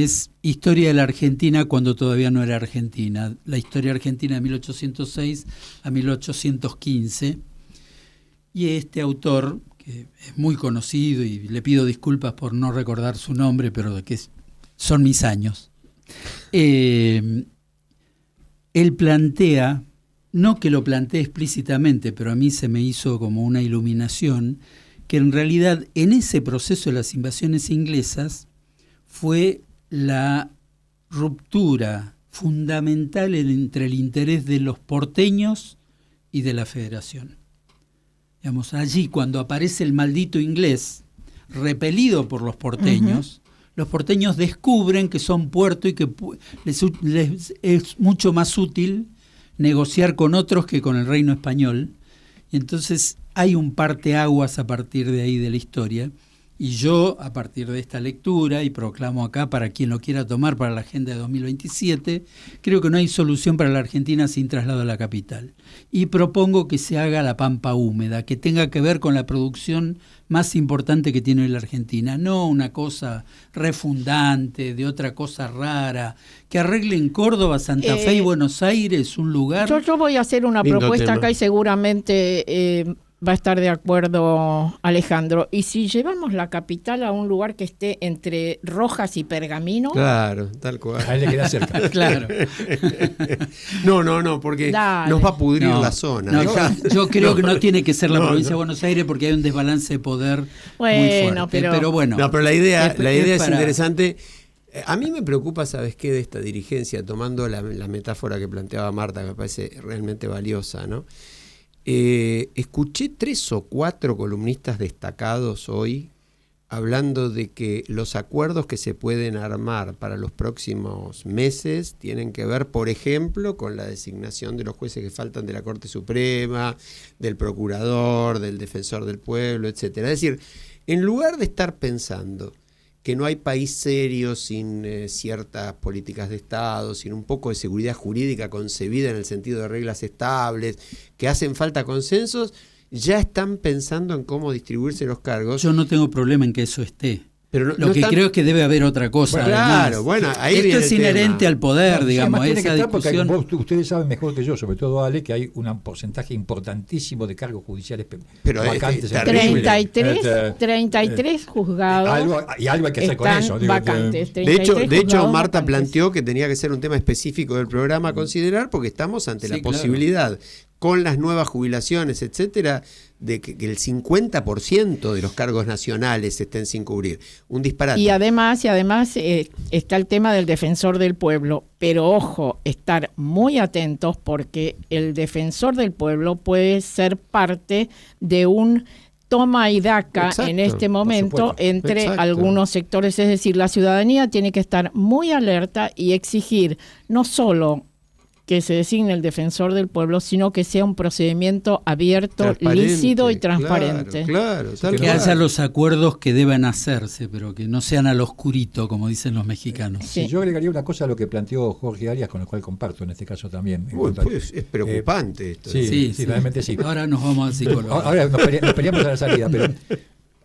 es Historia de la Argentina cuando todavía no era Argentina, la historia argentina de 1806 a 1815. Y este autor, que es muy conocido y le pido disculpas por no recordar su nombre, pero que son mis años, él plantea, no que lo plantee explícitamente, pero a mí se me hizo como una iluminación, que en realidad en ese proceso de las invasiones inglesas fue la ruptura fundamental entre el interés de los porteños y de la federación. Digamos, allí cuando aparece el maldito inglés, repelido por los porteños descubren que son puerto y que les es mucho más útil negociar con otros que con el reino español. Y entonces hay un parteaguas a partir de ahí de la historia. Y yo, a partir de esta lectura, y proclamo acá para quien lo quiera tomar para la agenda de 2027, creo que no hay solución para la Argentina sin traslado a la capital. Y propongo que se haga la pampa húmeda, que tenga que ver con la producción más importante que tiene la Argentina, no una cosa refundante, de otra cosa rara, que arregle en Córdoba, Santa Fe y Buenos Aires un lugar. Yo voy a hacer una propuesta acá y seguramente va a estar de acuerdo Alejandro. Y si llevamos la capital a un lugar que esté entre Rojas y Pergamino. Claro, tal cual. A él le queda cerca. Claro. No, porque nos va a pudrir la zona. No, yo creo que no tiene que ser la provincia de Buenos Aires porque hay un desbalance de poder muy fuerte. Pero bueno. No, pero la idea es interesante. A mí me preocupa, ¿sabes qué? De esta dirigencia, tomando la metáfora que planteaba Marta, que me parece realmente valiosa, ¿no? Escuché 3 o 4 columnistas destacados hoy hablando de que los acuerdos que se pueden armar para los próximos meses tienen que ver, por ejemplo, con la designación de los jueces que faltan de la Corte Suprema, del procurador, del defensor del pueblo, etcétera. Es decir, en lugar de estar pensando que no hay país serio sin ciertas políticas de Estado, sin un poco de seguridad jurídica concebida en el sentido de reglas estables, que hacen falta consensos, ya están pensando en cómo distribuirse los cargos. Yo no tengo problema en que eso esté. Pero lo que creo es que debe haber otra cosa. Claro, bueno, ahí esto es inherente al poder, digamos, esa discusión. Ustedes saben mejor que yo, sobre todo Ale, que hay un porcentaje importantísimo de cargos judiciales vacantes. 33 juzgados. Algo hay que hacer con eso. Vacantes. De hecho, Marta planteó que tenía que ser un tema específico del programa a considerar porque estamos ante la posibilidad, con las nuevas jubilaciones, etcétera, de que el 50% de los cargos nacionales estén sin cubrir. Un disparate. Y además está el tema del defensor del pueblo. Pero ojo, estar muy atentos porque el defensor del pueblo puede ser parte de un toma y daca en este momento entre algunos sectores. Es decir, la ciudadanía tiene que estar muy alerta y exigir no solo que se designe el defensor del pueblo, sino que sea un procedimiento abierto, lícito y transparente. Claro, que haya los acuerdos que deban hacerse, pero que no sean al oscurito, como dicen los mexicanos. Sí. Yo agregaría una cosa a lo que planteó Jorge Arias, con el cual comparto en este caso también. Pues es preocupante esto. Sí, realmente sí. Ahora nos vamos al psicólogo. Ahora nos peleamos a la salida, pero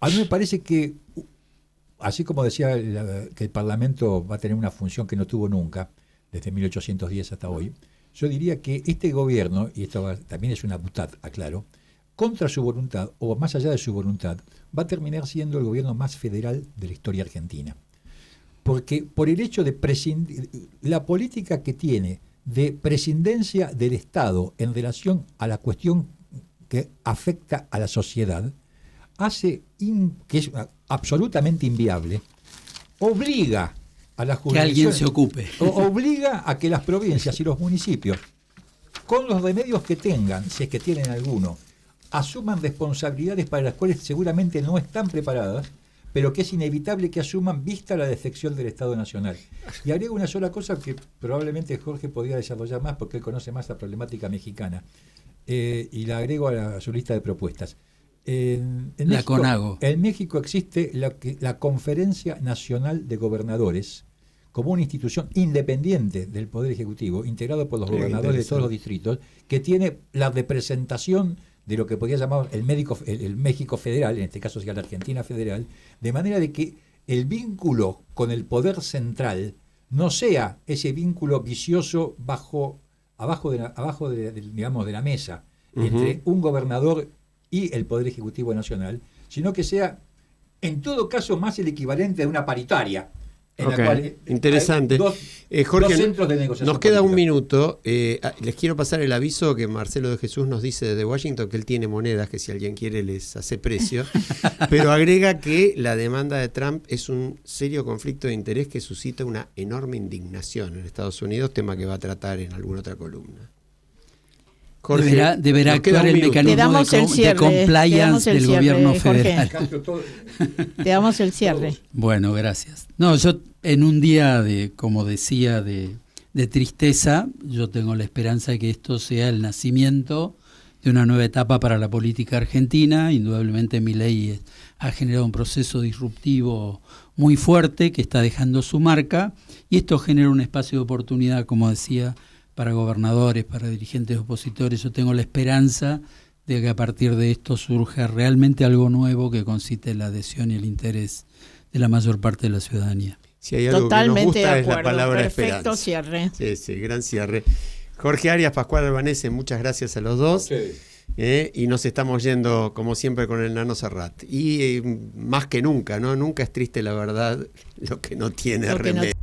a mí me parece que, así como decía que el Parlamento va a tener una función que no tuvo nunca, desde 1810 hasta hoy, yo diría que este gobierno, y esto también es una butad, aclaro, contra su voluntad, o más allá de su voluntad, va a terminar siendo el gobierno más federal de la historia argentina. Porque por el hecho de la política que tiene de prescindencia del Estado en relación a la cuestión que afecta a la sociedad, hace que es absolutamente inviable, obliga a las que alguien se ocupe. Obliga a que las provincias y los municipios, con los remedios que tengan, si es que tienen alguno, asuman responsabilidades para las cuales seguramente no están preparadas, pero que es inevitable que asuman vista la defección del Estado Nacional. Y agrego una sola cosa que probablemente Jorge podría desarrollar más porque él conoce más la problemática mexicana, y la agrego a su lista de propuestas. En la México, CONAGO. En México existe la Conferencia Nacional de Gobernadores como una institución independiente del Poder Ejecutivo, integrado por los gobernadores de todos los distritos, que tiene la representación de lo que podría llamar el México federal, en este caso sería la Argentina federal, de manera de que el vínculo con el poder central no sea ese vínculo vicioso abajo de la mesa, entre un gobernador y el Poder Ejecutivo Nacional, sino que sea, en todo caso, más el equivalente de una paritaria. En la cual interesante. Jorge, dos centros de negociación nos queda política. un minuto. Les quiero pasar el aviso que Marcelo de Jesús nos dice desde Washington, que él tiene monedas que si alguien quiere les hace precio, pero agrega que la demanda de Trump es un serio conflicto de interés que suscita una enorme indignación en Estados Unidos, tema que va a tratar en alguna otra columna. Jorge, deberá actuar el mecanismo de compliance del gobierno federal. Te damos el cierre. Bueno, gracias. No, yo en un día como decía, de tristeza, yo tengo la esperanza de que esto sea el nacimiento de una nueva etapa para la política argentina. Indudablemente Milei ha generado un proceso disruptivo muy fuerte que está dejando su marca, y esto genera un espacio de oportunidad, como decía, para gobernadores, para dirigentes opositores. Yo tengo la esperanza de que a partir de esto surja realmente algo nuevo que concite la adhesión y el interés de la mayor parte de la ciudadanía. Si hay algo totalmente que nos gusta de es la acuerdo. palabra Perfecto esperanza. cierre. Sí, gran cierre. Jorge Arias, Pascual Albanese, muchas gracias a los dos. Y nos estamos yendo, como siempre, con el Nano Serrat. Y más que nunca, ¿no? Nunca es triste la verdad, lo que no tiene remedio.